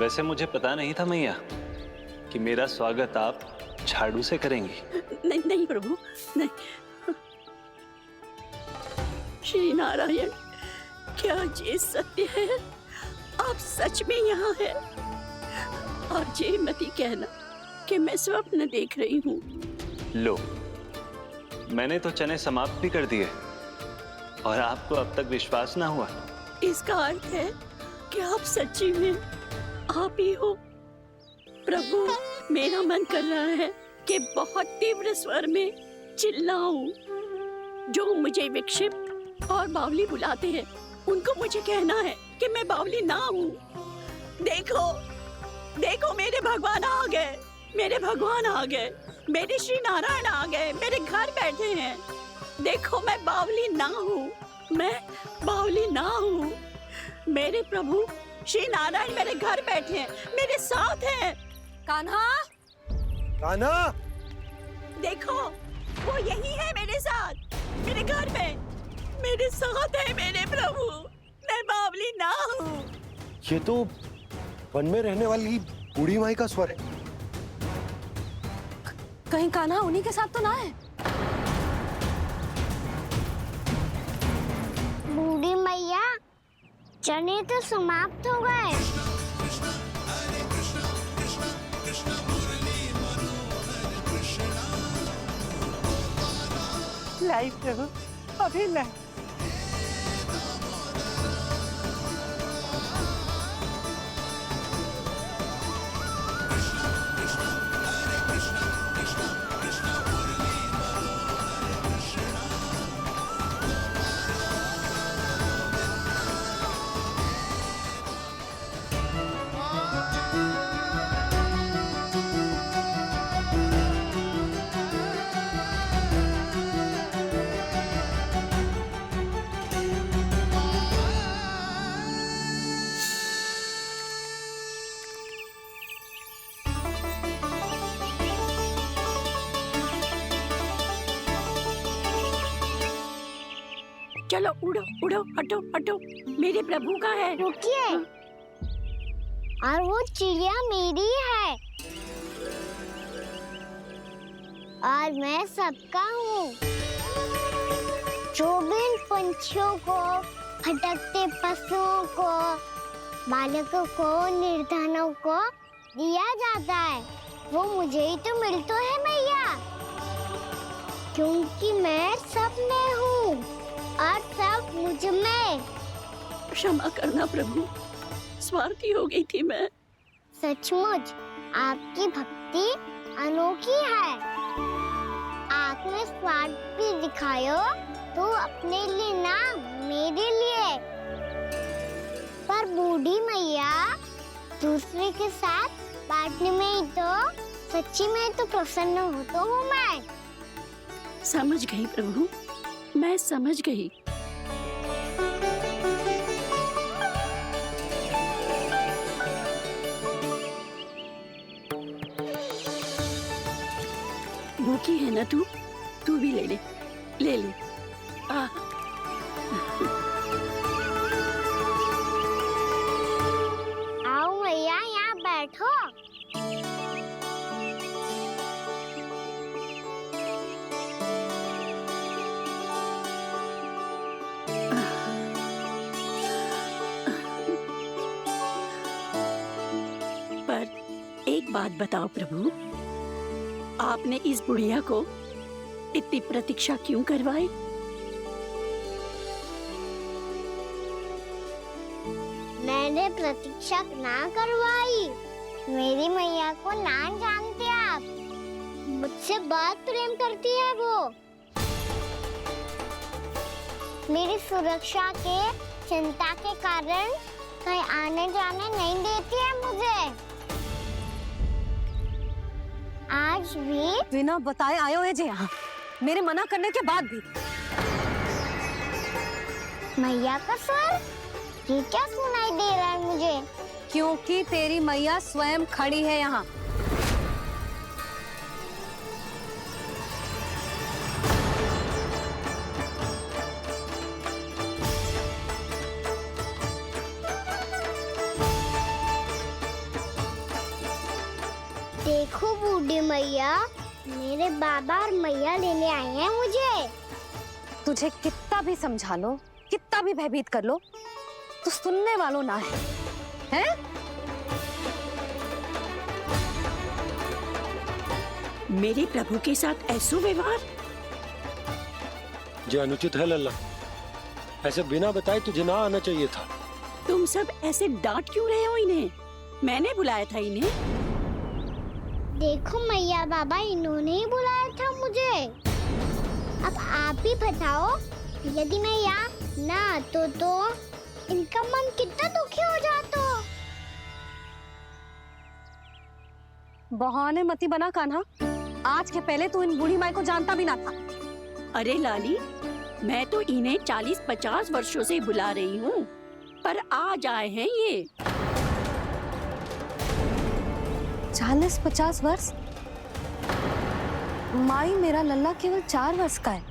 वैसे मुझे पता नहीं था मैया कि मेरा स्वागत आप झाड़ू से करेंगी। नहीं नहीं प्रभु, नहीं। श्री नारायण, क्या ये सत्य है? आप सच में यहाँ हैं? और ये मत कहना कि मैं स्वप्न देख रही हूँ। लो, मैंने तो चने समाप्त भी कर दिए और आपको अब तक विश्वास ना हुआ। इसका अर्थ है कि आप सच्ची में आप ही हो। प्रभु, मेरा मन कर रहा है कि बहुत तीव्र स्वर में चिल्लाऊं। जो मुझे विक्षिप्त और बावली बुलाते हैं, उनको मुझे कहना है कि मैं बावली ना हूँ। देखो, देखो, मेरे भगवान आ गए, मेरे भगवान आ गए, मेरे श्री नारायण आ गए, मेरे घर बैठे हैं। देखो, मैं बावली ना हूँ, मैं बावली ना हूँ। मेरे प्रभु श्री नारायण मेरे घर बैठे हैं, मेरे साथ हैं। कान्हा, कान्हा, देखो, वो यही है मेरे साथ, मेरे घर में, मेरे साथ है मेरे प्रभु। मैं बावली ना हूँ। ये तो वन में रहने वाली बूढ़ी माई का स्वर है। कहीं कान्हा उन्हीं के साथ तो ना है? बूढ़ी मैया, चने तो समाप्त हो गए। लाई प्रभु, अभी लाई। चलो उड़ो उड़ो, हटो हटो, मेरे प्रभु का है। रुकिए, और वो चिड़िया मेरी है और मैं सबका हूँ। जो भी इन पंछियों को, भटकते पशुओं को, बालकों को, निर्धनों को दिया जाता है, वो मुझे ही तो मिलता है मैया, क्योंकि मैं सब में हूँ और सब मुझ में। क्षमा करना प्रभु, स्वार्थी हो गई थी मैं। सचमुच आपकी भक्ति अनोखी है। आपने स्वार्थ भी दिखायो तो अपने लिए ना, मेरे लिए। पर बूढ़ी मैया, दूसरे के साथ बांटने में ही तो सच्ची में तो प्रसन्न होता हूँ मैं। समझ गई प्रभु, मैं समझ गई। भूखी है ना तू भी ले ले, ले ले। आओ मैया, यहाँ बैठो। पर एक बात बताओ प्रभु, आपने इस बुढ़िया को इतनी प्रतीक्षा क्यों करवाई? मैंने प्रतीक्षा ना करवाई। मेरी मैया को ना जानते आप, मुझसे बहुत प्रेम करती है वो। मेरी सुरक्षा के चिंता के कारण कहीं आने जाने नहीं देती है मुझे। आज भी बिना बताए आयो है जे यहाँ, मेरे मना करने के बाद भी। मैया का स्वर, ये क्या सुनाई दे रहा है मुझे? क्योंकि तेरी मैया स्वयं खड़ी है यहाँ। देखो बूढ़ी मैया, मेरे बाबा और मैया लेने आए हैं मुझे। तुझे कितना भी समझा लो, कितना भी भयभीत कर लो, तो सुनने वालों ना है, हैं? मेरे प्रभु के साथ ऐसा व्यवहार? जो अनुचित है लल्ला। ऐसे बिना बताए तुझे ना आना चाहिए था। तुम सब ऐसे डांट क्यों रहे हो इन्हें? मैंने बुलाया था इन्हें। देखो मैया बाबा, इन्होंने ही बुलाया था मुझे। अब आप ही बताओ, यदि मैं यहाँ ना आतो तो इनका मन कितना दुखी हो जाता। बहाने मती बना कान्हा। आज के पहले तू इन बूढ़ी माई को जानता भी ना था। अरे लाली, मैं तो इन्हें 40-50 वर्षों से बुला रही हूँ, पर आज आए हैं ये। 40-50 वर्ष? माई, मेरा लल्ला केवल 4 वर्ष का है।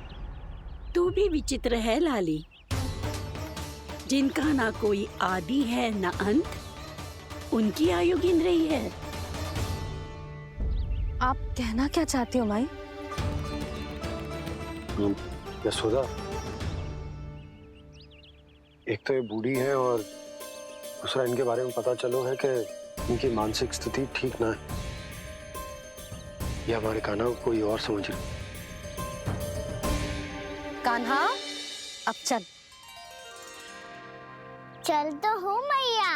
तू भी विचित्र है लाली, जिनका ना कोई आदि है ना अंत, उनकी आयु गिन रही है। आप कहना क्या चाहती हो माई? यशोदा, एक तो ये बूढ़ी है और दूसरा इनके बारे में पता चलो है कि इनकी मानसिक स्थिति ठीक ना है। ये हमारे कान्हा को कोई और समझ रही। कान्हा, अब चल। चल तो हूँ मैया।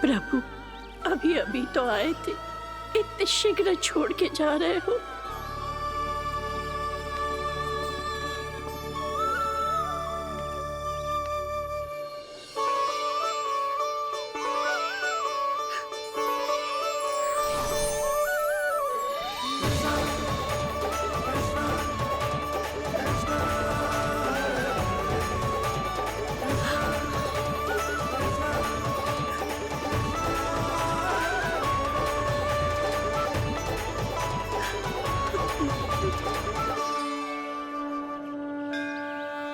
प्रभु, अभी अभी तो आए थे, इतने शीघ्र छोड़ के जा रहे हो?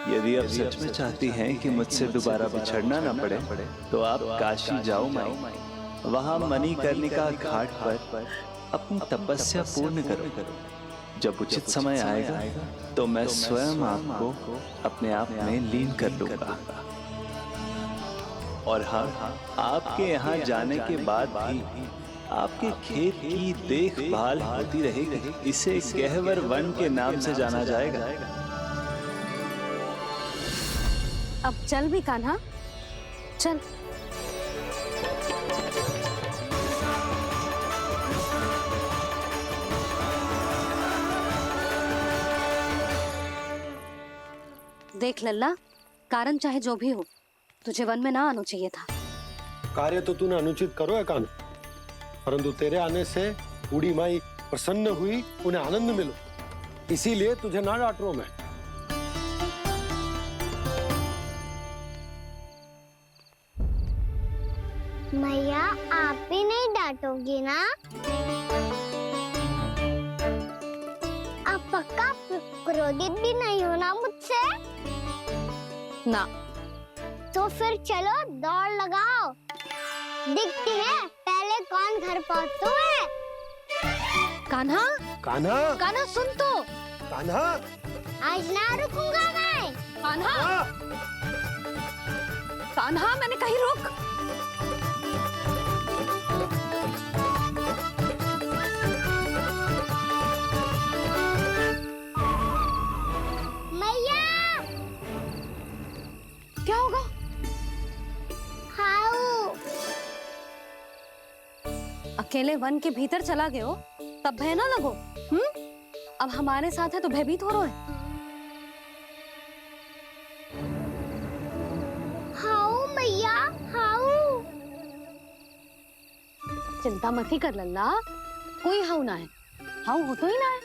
यदि आप सच में चाहती हैं कि मुझसे दोबारा बिछड़ना ना पड़े, तो आप काशी जाओ माई। वहां मणिकर्णिका घाट पर अपनी तपस्या पूर्ण करो। जब उचित समय आएगा तो मैं स्वयं आपको अपने आप में लीन कर लूंगा। और हाँ, आपके यहाँ जाने के बाद भी आपके खेत की देखभाल होती रहेगी। इसे गहवर वन के नाम से जाना जाएगा। अब चल भी कान्हा, चल। देख लल्ला, कारण चाहे जो भी हो, तुझे वन में ना आना चाहिए था। कार्य तो तूने अनुचित करो है कान्हा, परंतु तेरे आने से बूढ़ी माई प्रसन्न हुई, उन्हें आनंद मिलो, इसीलिए तुझे ना डांट रहा हूं मैं। मैया, आप भी नहीं डांटोगी ना? आप पक्का क्रोधित भी नहीं हो ना मुझसे? ना। तो फिर चलो दौड़ लगाओ, दिखती है पहले कौन घर पहुंचता है। कान्हा, कान्हा, कान्हा सुन तो। कान्हा, आज ना रुकूंगा मैं। कान्हा, कान्हा, मैंने कहीं रुक। मैया, क्या होगा? हाउ अकेले वन के भीतर चला गए हो, तब भय ना लगो। अब हमारे साथ है तो भयभीत हो रहे हैं। हाउ मैया, हाउ। चिंता मत ही कर लल्ला, कोई हाउ ना है। हाउ हो तो ही ना है।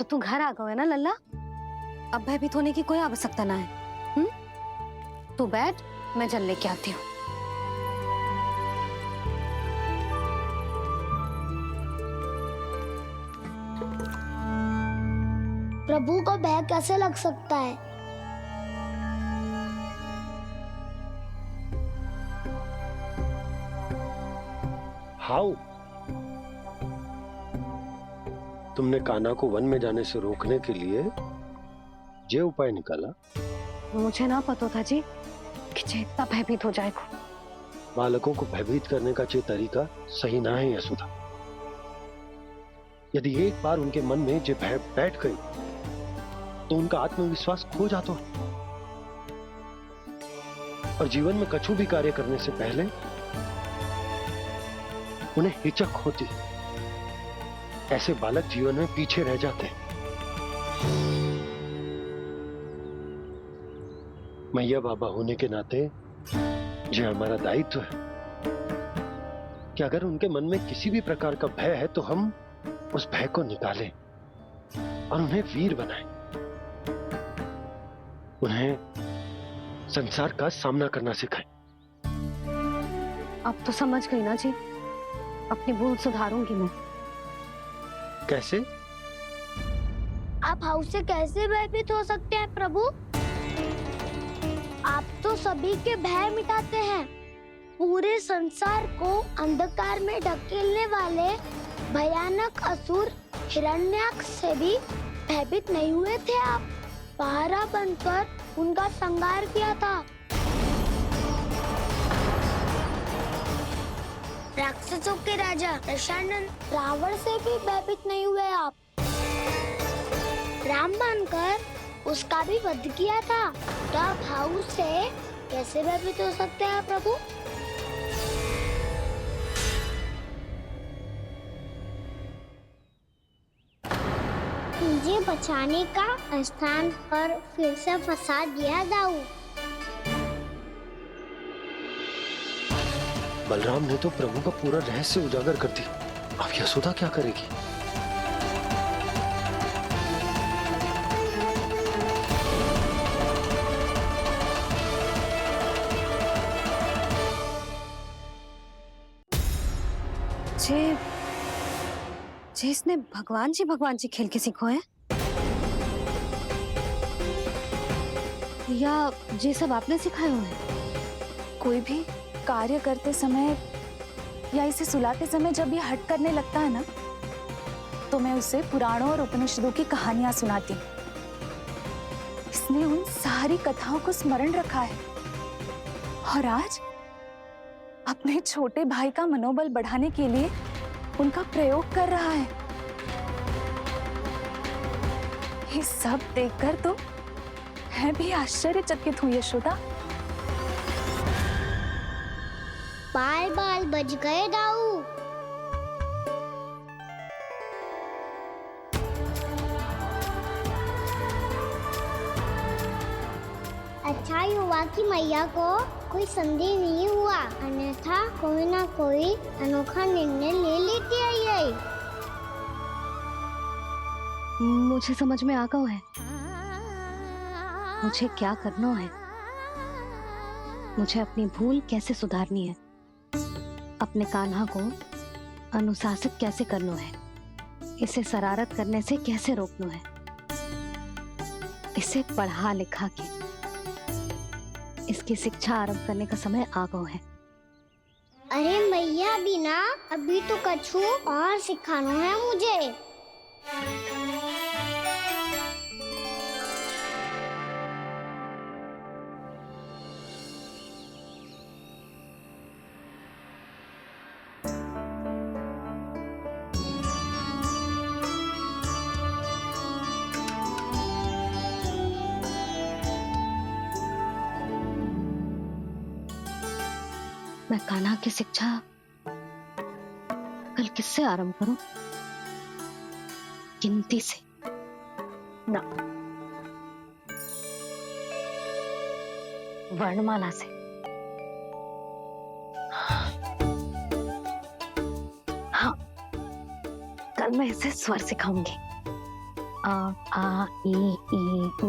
तो तू घर आ गए है ना लल्ला, अब भयभीत होने की कोई आवश्यकता ना है। तू बैठ, मैं जल लेके आती हूँ। प्रभु को भय कैसे लग सकता है? हाउ? तुमने कान्हा को वन में जाने से रोकने के लिए ये उपाय निकाला? मुझे ना पता था जी कि जे इतना भयभीत हो जाएगा। बालकों को भयभीत करने का ये तरीका सही ना है यशोदा। यदि एक बार उनके मन में ये भय बैठ गई तो उनका आत्मविश्वास खो जाता है और जीवन में कछु भी कार्य करने से पहले उन्हें हिचक होती। ऐसे बालक जीवन में पीछे रह जाते हैं। मैया बाबा होने के नाते यह हमारा दायित्व है कि अगर उनके मन में किसी भी प्रकार का भय है तो हम उस भय को निकालें और उन्हें वीर बनाएं। उन्हें संसार का सामना करना सिखाएं। अब तो समझ गई ना जी, अपनी भूल सुधारूंगी मैं। कैसे? आप हाउस से कैसे भयभीत हो सकते हैं प्रभु? आप तो सभी के भय मिटाते हैं। पूरे संसार को अंधकार में ढकेलने वाले भयानक असुर हिरण्याक्ष से भी भयभीत नहीं हुए थे आप। पहरा बनकर उनका संहार किया था। राक्षसों के राजा दशानन रावण से भी भयभीत नहीं हुए आप। राम बनकर उसका भी वध किया था। तो आप हाउस से कैसे भयभीत हो सकते हैं प्रभु? मुझे बचाने का स्थान पर फिर से फंसा दिया दाऊ। बलराम ने तो प्रभु का पूरा रहस्य उजागर कर दी। अब यशोदा क्या करेगी? जे इसने भगवान जी खेल के सीखो है, या ये सब आपने सिखाए हुए हैं? कोई भी कार्य करते समय या इसे सुलाते समय जब ये हट करने लगता है ना, तो मैं उसे पुराणों और उपनिषदों की कहानियां सुनाती। इसने उन सारी कथाओं को स्मरण रखा है और आज अपने छोटे भाई का मनोबल बढ़ाने के लिए उनका प्रयोग कर रहा है। ये सब देखकर तो मैं भी आश्चर्यचकित हुई यशोदा। बाल बाल बज गए दाऊ। अच्छा ही हुआ कि मैया को कोई संदेह नहीं हुआ, अन्यथा कोई ना कोई अनोखा निर्णय ले लेती है ये। मुझे समझ में आ गया है मुझे क्या करना है। मुझे अपनी भूल कैसे सुधारनी है, अपने कान्हा को अनुशासित कैसे करना है, इसे शरारत करने से कैसे रोकना है, इसे पढ़ा लिखा के इसकी शिक्षा आरंभ करने का समय आ गया है। अरे मैया बिना अभी तो कछु और सिखाना है मुझे। मैं कान्हा की शिक्षा कल किससे आरंभ करूं? गिनती से ना, वर्णमाला से। हाँ, कल मैं इसे स्वर सिखाऊंगी। आ ई उ।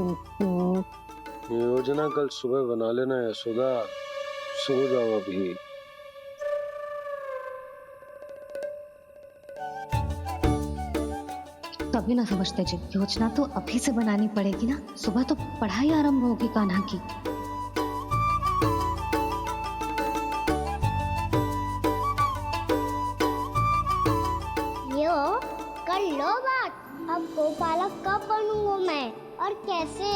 योजना कल सुबह बना लेना यशोदा, सो जाओ अभी। तभी ना समझते जी, योजना तो अभी से बनानी पड़ेगी ना, सुबह तो पढ़ाई आरंभ होगी कान्हा की। यो कर लो बात, अब गोपालक कब बनूंगा मैं और कैसे?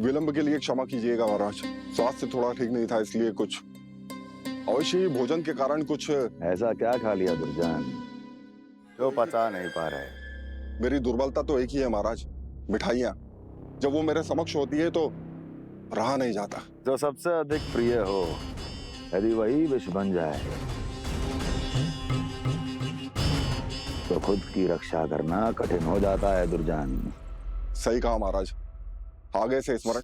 विलंब के लिए क्षमा कीजिएगा महाराज, स्वास्थ्य थोड़ा ठीक नहीं था इसलिए कुछ अवश्य ही भोजन के कारण कुछ। ऐसा क्या खा लिया दुर्जन जो पचा नहीं पा रहे? मेरी दुर्बलता तो एक ही है महाराज, मिठाइयाँ। जब वो मेरे समक्ष होती है तो रहा नहीं जाता। जो सबसे अधिक प्रिय हो, यदि वही विष बन जाए तो खुद की रक्षा करना कठिन हो जाता है दुर्जन। सही कहा महाराज, आगे से स्मरण।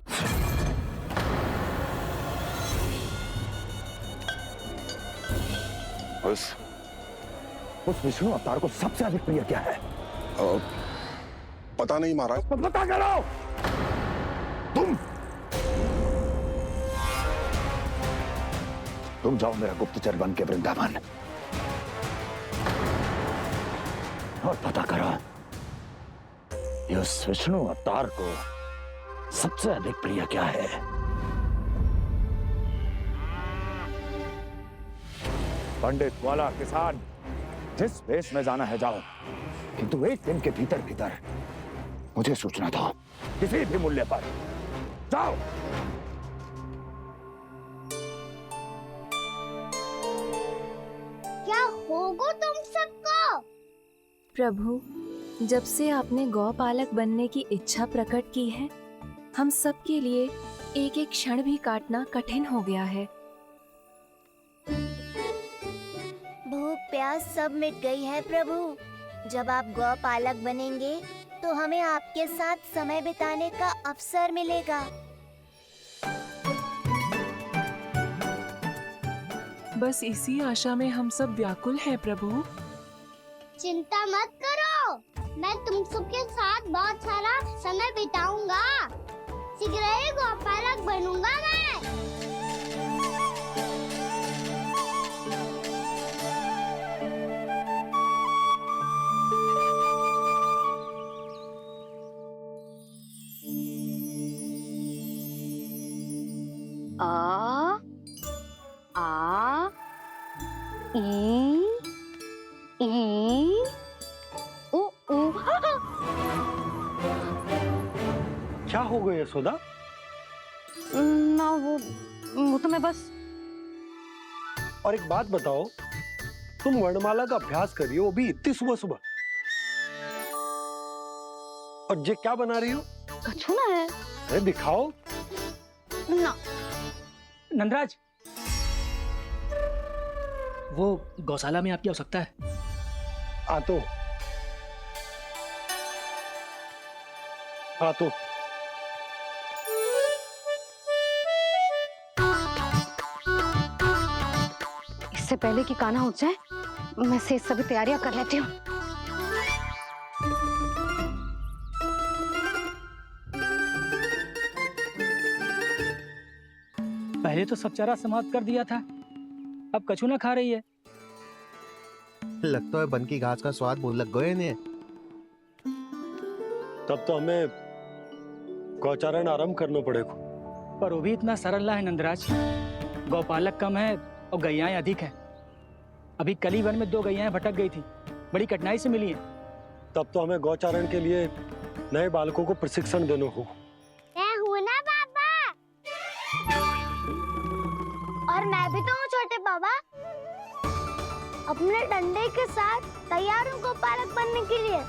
उस विष्णु अवतार को सबसे अधिक प्रिय क्या है? पता नहीं महाराज। पता करो। तुम जाओ मेरा गुप्तचर बन के वृंदावन और पता करो इस विष्णु अवतार को सबसे अधिक प्रिय क्या है। पंडित वाला किसान, जिस वेश में जाना है जाओ, किंतु एक दिन के भीतर भीतर मुझे सूचना दो, किसी भी मूल्य पर। जाओ। क्या होगा तुम सबको? प्रभु, जब से आपने गौपालक बनने की इच्छा प्रकट की है, हम सब के लिए एक एक क्षण भी काटना कठिन हो गया है। भूख प्यास सब मिट गई है प्रभु। जब आप गौपालक बनेंगे तो हमें आपके साथ समय बिताने का अवसर मिलेगा। बस इसी आशा में हम सब व्याकुल हैं प्रभु। चिंता मत करो, मैं तुम सबके साथ बहुत सारा समय बिताऊंगा। शीघ्र ही गोपालक बनूंगा मैं। आ आ ई उ उ। क्या हो गया यशोदा? ना वो तो मैं बस। और एक बात बताओ, तुम वर्णमाला का अभ्यास कर रही हो, वो भी इतनी सुबह सुबह, और ये क्या बना रही हो? कछुआ है। अरे दिखाओ ना। नंदराज, वो गौशाला में आपकी आवश्यकता है। आ तो इससे पहले कि कान्हा उठ जाए, मैं से सभी तैयारियां कर लेती हूँ। पहले तो सब चारा समाप्त कर दिया था, अब कछू ना खा रही है। लगता है बन की घास का स्वाद मुंह लग गए ने। तब तो हमें गौचारण आरंभ करना पड़ेगा। पर वो भी इतना सरल है नंदराज। गौपालक कम है और गैयाएं अधिक है। अभी कली वन में 2 गैयाएं भटक गई थी, बड़ी कठिनाई से मिली हैं। तब तो हमें गौचारण के लिए नए बालकों को प्रशिक्षण देना होगा। मैं हूँ ना बाबा, और मैं भी तो हूँ छोटे बाबा। अपने डंडे के साथ तैयार हूँ गौपालक बनने के लिए।